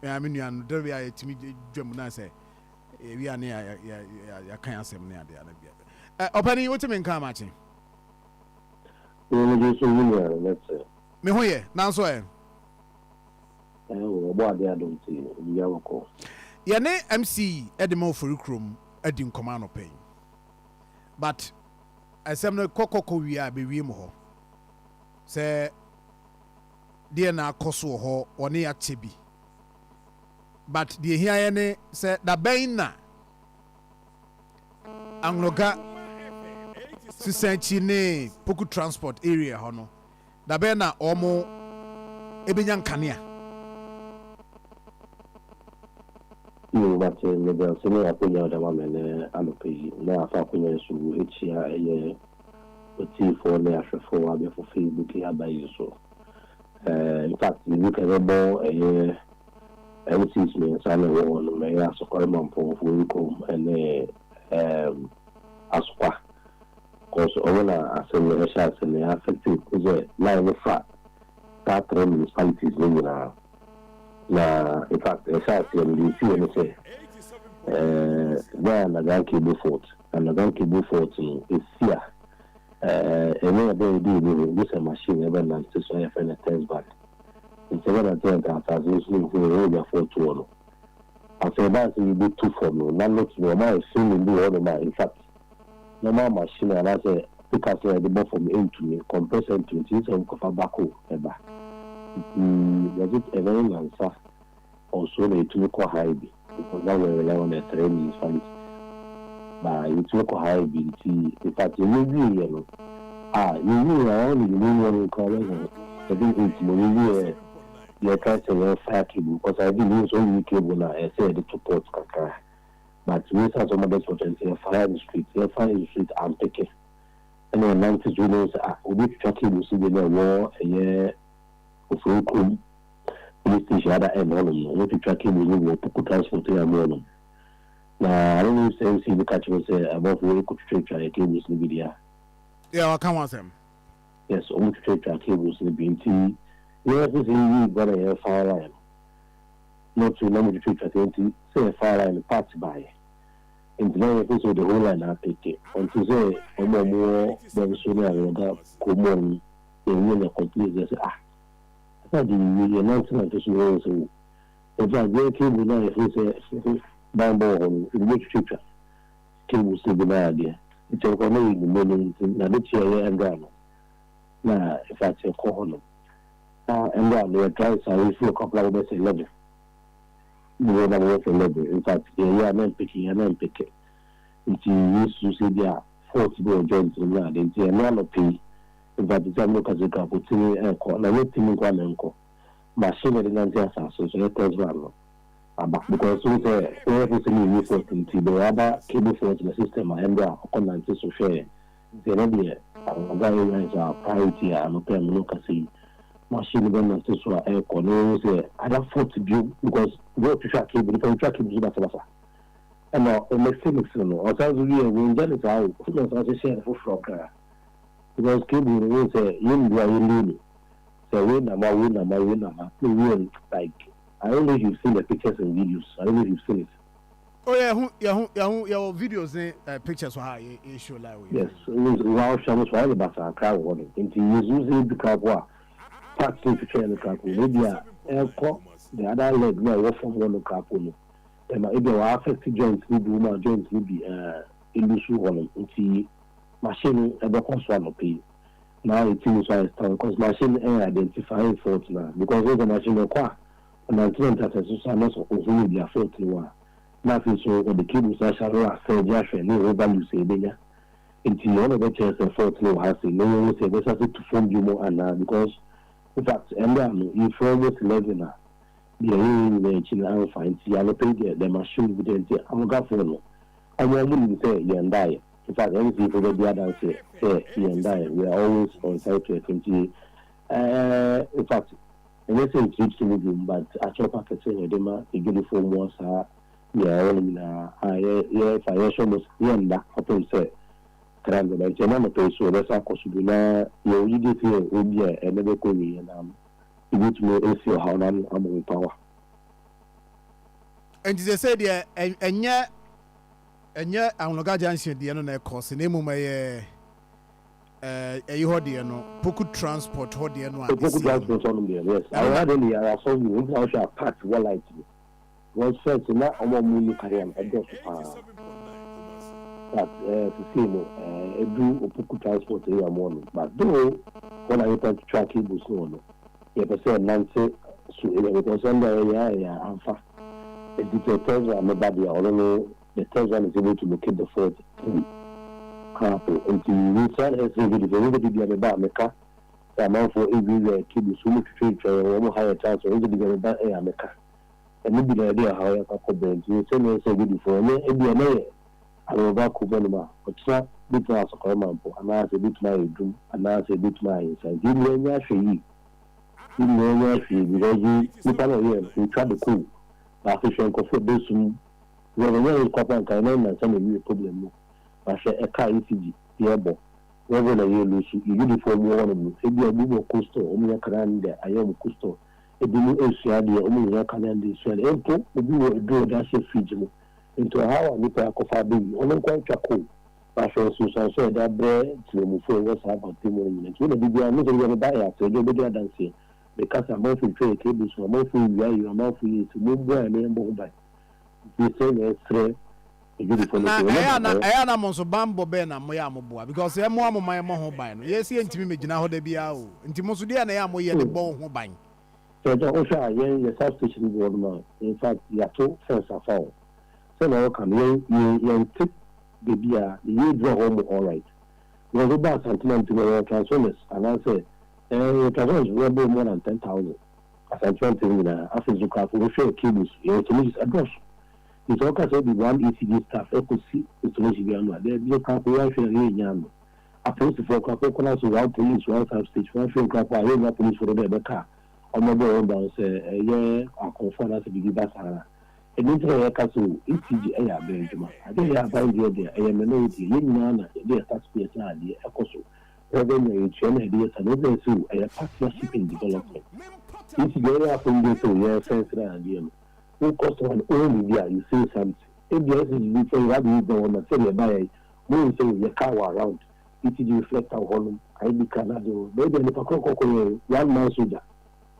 I mean, you are very timid, German. Say, we are near. I can't say near the other. Opening what you mean, come matching. Let's say. Me who ye now so What they don't see. You have ne MC Edmo Oforikrom Edim command of pain. But as I'm not coco we are be we mo. Say dear na koso ho or near chibi. But the here ne say da bain na Angloga Sisanchi ne Poku transport area hono. Da be na omo ebenyan kanea but the senior opinion of the woman allocated now for opinions to each year a year for the for Facebook here by you so. In fact, you look at the ball a MCs me and Simon Warren, may ask a common for Oforikrom and Aspa. Because all our senior shots and they are affected is a line of fat. That municipalities living now. In fact, a shot in the sea and say, there are the cable fort, and the cable fort is here. And they do this a machine, ever than to say a friend test back. It's a very attempt as usually for the area for 2. I say that's a bit too for me. Not looks normal, assuming the other man. In fact, normal machine, and I say, pick up the ball from A to me, compressor to it, and cover back over. Was it a very answer? Also, they took a high beat because that were rely on the training funds. But you took a high beat. In fact, you may be, you only one call. I think it's maybe you're trying to fire cable because I didn't use only cable now. I said the 2 ports can cry. But we saw some others for fire in the street, and take it. And then 90s, we know, we tracking will see the war a year. Oforikrom police station other end all of them. What you tracking will you put transport to your morning. Now I don't know if MC the catch will say about where you could straight track cables in the video. Yeah, I can't want them. Yes, almost straight track cables in the BNT. Yes, this is you got a fire line. Not to number the straight track say a fire line parts by. And then if it's the whole line I take it. Until say more than sooner and common in a complete they say the announcement is also if I get cable now, if it's a bamboo on the future, cable still be there. It's a common moment in the chair and down. Now, if that's a corner, and then the drives are a couple of days 11. You know, worth 11. In fact, you are not picking and then pick it. It's used to see their 40 joints in that, it's a nanopy. But the time look as a couple to airco, and I let him go and ankle. Machine in the answer, so it tells one. Because we say, everything you report into the other cable for the system, and they are on to share. The idea, guys are priority, and open look at see. Machine in the system, airco, no, say, I have 40 view because go to track cable, you can track cable to that. And now, it makes sense, or tells you, when that is out, who knows how to share for frog. Because cable will say, you know, so win, like, I don't know if you've seen the pictures and videos. I don't know if you've seen it. Oh, yeah, videos, pictures for how you show like. Yes, it was wow, Shamus, why about a crowd warning. And he was using the crowd war. Parts to train the crowd. Maybe the other leg, no, what from one crowd. And if there were affected joints, we do not joints will be in the shoe one. And machine ever cost one pay. Now it seems like because machine identifying fault now because the machine require and until that is so not over their fault now. Nothing so the cables are shall say just no value say there. Until all of the chance and fault no has no one say this has to form you more and because in fact and then you almost 11 now. The only China find see I pay the machine with the I'm going follow. I won't say you and die. In fact, any people that the other say he and I, we are always on site to 20. In fact, and they say it's to me, but I try to say, Edema, the uniform was, if I show us the end, I can say, Grand, like, and I'm a place so that's a possible. You need to be a never going and you need to know if you how I'm in power. and they say there and yet I'm not going to the end of the course. Name of my you no poku transport ho de no poku transport on there. Yes, I had only I saw you how to pack well light. Was first na omo mu carry am edo so that to see no do poku transport here am but though when I try to track it bus no you person nance so e be person there ya amfa the details are not bad ya no the third one is able to locate the fault until we start as a video be about Mecca. The amount for every kid is so much to trade or higher chance or anything about a Mecca. And maybe the idea how I could be to send us a video for me. And be a mayor. I will back Kubanima, but not bit as a common, and as a bit my room, and as a bit my inside. Give me a tree. Give me a tree because you cannot hear. We try to cool. But I shall confront this soon. We have a very couple and kind of some of you problem. I say a car ECG PRO. Whether you lose uniform one of them, if you are moving coastal, only a canand there, I am coastal. If you know Asia, only a canand is well. Empo, if you will do that, say feasible. Into how I need to acquire baby, only quite charcoal. I shall so that bread to move forward about 2 minutes. When the baby are not going to buy after you be there dancing. Because I'm not free trade cables, I'm not free, you are not free to move by and then move by. You say that's three. I am also bambo ben and moyamoboa because I'm one of my mo bine. Yes, you intimi me now de biao. Intimosudia and I am the ball who bine. So the Osha, the substation board now. In fact, you are two first of all. So now come you take the beer, you draw home all right. You go back sentiment to your transformers, and I say, transformers will be more than 10,000. As I try to after the car for show cables, you to use address. It's all because the one ECG staff could see installation. There be a calculation here in Yam. A police for Coconuts, one police, one substation, one film crap, I hear police for the car. On my board down, say, I confirm as a big bassara. And into a castle, ECG air, Benjamin. I think I find you there. I am a lady, young dear taxpayers, idea, a coso. Revenue, ideas, and other so a partnership in development. ECG air from the two years, sense idea. Who cost one only there, you say something. If the SSG say, what do you go on and say, buy more say your car around. If you reflect our home, I be Canada, maybe the Paco 1 man soldier.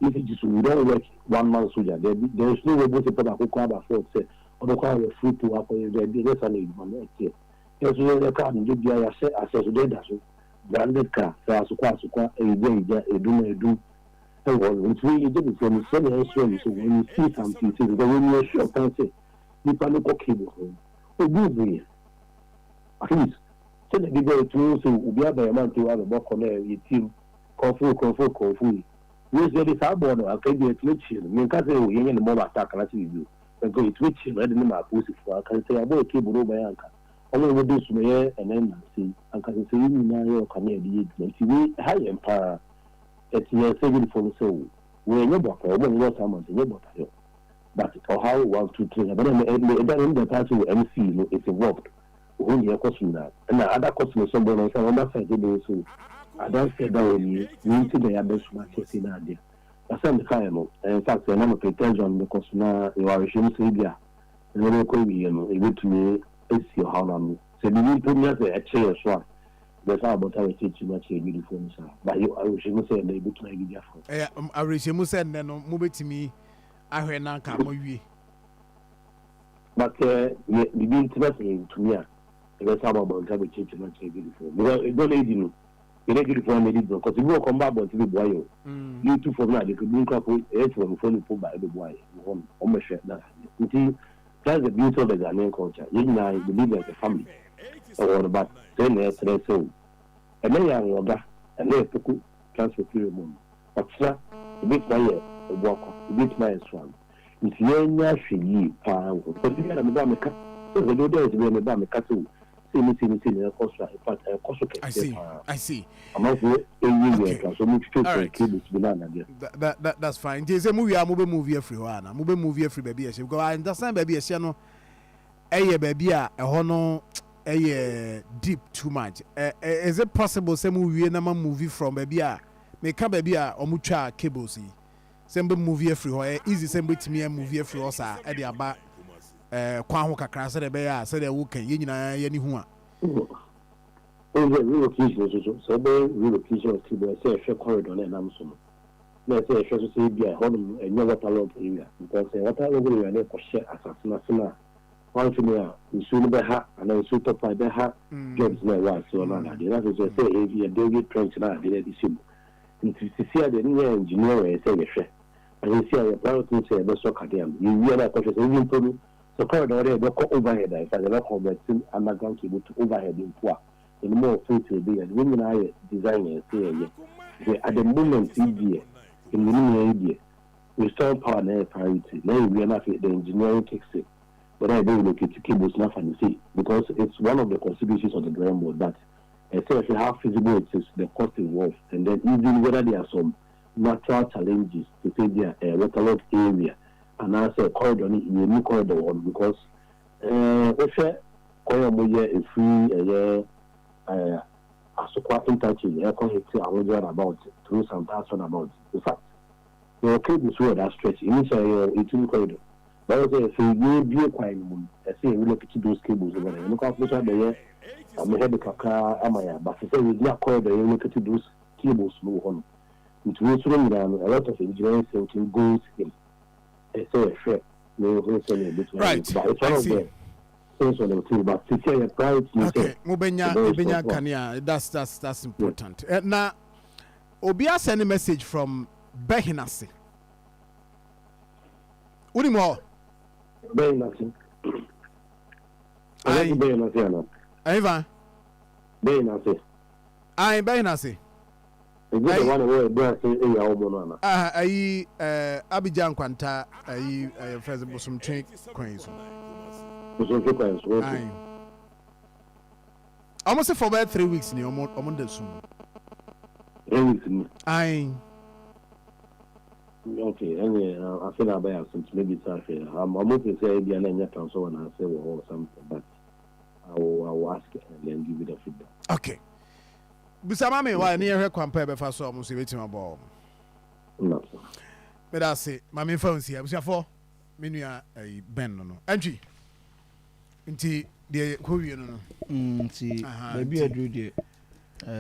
If it is we don't work 1 man soldier, there is no way to put a Akoma for say, or the car is free to operate the rest of the year. Yes, we have a car and give you access to data. Branded car, so as a do. It's really different from the same answer. So when you see something, when you're sure, can say, you can look okay with him. So good here. At least, so that you go to so we have a man to have a book on there, you team, coffee. Yes, there is a board, I can be a twitching. You can't say, you're in the moment attack, and I see you. And go twitching, I didn't know pussy for. I can say, I'm going to keep over my uncle. Only with this way, and then see, I can say, you know, come here, the high empire. It's your saving for the soul. We're not going someone to know but how 1, 2, 3. But then the person MC is involved. When you're questioning that, and the other question is someone else on that side. So I don't say that when you need to be a best match in idea. That's the kind. In fact, the number of attention because now you are a shame savior. And then you call me, you to me, it's your how I'm. So you need to put me as a chair as well. That's how about I teach you much a beautiful sir. But you I wish you say they book my video for. I wish you said no move to me. I heard now come we. But the interesting to me. That's how about I will teach you much a beautiful. Because it don't need you. You need to form it because you will come back to the boy. You two for that you could bring up with it from phone put by the boy. On my shirt that. That's the beauty of the Ghanaian culture. You and I believe as a family. Or about 10 years so. And then I will go and then took transfer period. But sir, a bit my walker, a bit my swan. If you're not she, pound, but you got a madame cat, so the day is when a madame cattle. See me, a cost, a cost. I see. I'm not a year, so much to kill banana. That's fine. There's a movie, I'm movie every one. I'm movie every baby. Because I understand baby, a channel, a baby, a honor. Deep too much. Is it possible some movie from baby? Make up baby or mucha cables. Some movie everywhere. Easy some to me a movie every also at the about kwan ho kakra sɛ de be ya sɛ de wo kan ye nyina ye ni hu a relocation so be relocation to the say corridor na nam so no na say so say bia honum enya waterlogged area because waterlogged area na ko share asasina sina one thing ya nsu be ha ana nsu top be ha jobs na wa so na na that is say a David Trench na dey dey sim nti see the engineer we say ye and you see a private thing say be so kadem you hear that question even to so corridor dey go overhead I say the converting underground cable to overhead in poor in more food to be and women are designers say at the moment idea in the idea we start power na priority now we are not the engineering takes it but I don't look at cables now and see because it's one of the considerations of the drawing board that especially how feasible it is the cost involved and then even whether there are some natural challenges to say there waterlogged area and also corridor in a new corridor one because if corridor is free Asokwa interchange, I can hit about through some thousand about. In fact, your cables were that stretch initially it's in corridor. But I say, you be a quiet moon. I say, we look at those cables over there. Look at which are there. I'm ahead of Kaka Amaya, but I say, we do corridor, you look at those cables move on. It will swing down a lot of engineering thinking goes in. I say, a fair, right, but it's one of them. But okay, Mubenya Kania, that's important. Now, Obia send a message from Behinasi. What do you more? Behinasi. Ivan. Behinasi. I Behinasi. Abidjan Quanta, first of some train coins. Almost for about 3 weeks ni omo de sum. 3 weeks ni. Aye. Okay, I feel about some maybe it's after. I'm almost to say the anya can so and say or something, but I will ask it and then give you the feedback. Okay. Bisama me why near her compare be fa so almost wetin ball. No. But I say, my phone here. Busia menua Ben no. Entry. Nti de ko wie no no nti na bi adru de